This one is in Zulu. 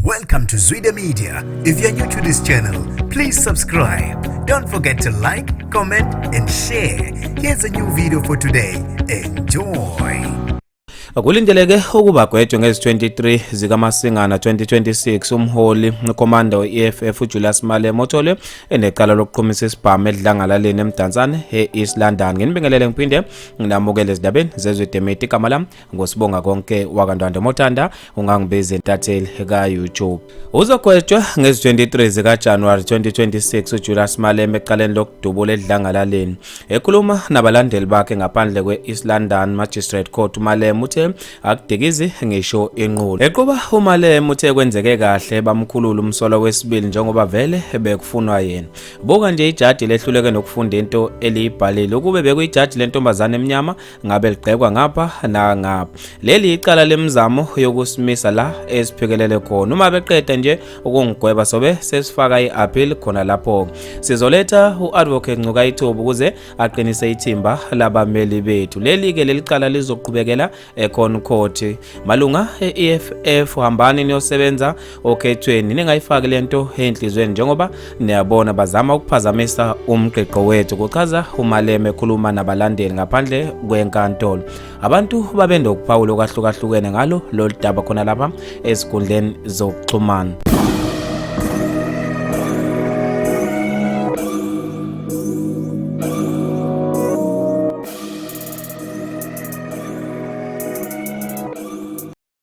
Welcome to Zwida Media. If you're new to this channel, please subscribe. Don't forget to like, comment and share. Here's a new video for today. Enjoy. Kulindeleke ukuba gwetshwe ngezi-23 zikaMasingana 2026 umholi ukomanda we-EFF uJulius Malema othole enecala lokuqhumisa isibhamu edlangalaleni eMdantsane e-East London. Nginibingelele ngiphinde nginamukele ezindabeni zezwidemeti igama lami ngosibonga konke wakandwandwe Mothanda ungangibiza entatheli ka-YouTube. Uzogwetshwa ngezi-23 zikaJanuwari 2026 uJulius Malema ecaleni lokudubula edlangalaleni. Ekhuluma nabalandeli bakhe ngaphandle kwe-East London Magistrate Court, uMalema uthe akudikizi ngisho inqulo. Equba uMalema uthe kwenzeke kahle bamkhulula umsolo wesibili njengoba vele bekufunwa yena. Buka nje ijaji lehluleke nokufunda into eliyibhalile ukube bekuyijaji lentombazane eminyama ngabe ligqekwa ngapha na ngapha. Leli icala lemizamo yokusimisa la esiphekelele khona. Uma beqeda nje ukungigweba sobe sesifaka iappeal khona lapho. Sizoletha uadvocate Ncukayithuba ukuze aqinise ithimba labameli bethu. Leli ke lelicala lizoqhubekela ekhona court. Malunga e-EFF hambani niyosebenza okhethweni ningayifaki lento enhlizweni njengoba niyabona bazama ukuphazamisa umqeqo wethu, kuchaza uMalema ekhuluma nabalandeli ngaphandle kwenkantolo. Abantu babende ukuphawula okwahlukahlukene ngalo lolu daba khona lapha ezinkundleni zokuxhumana.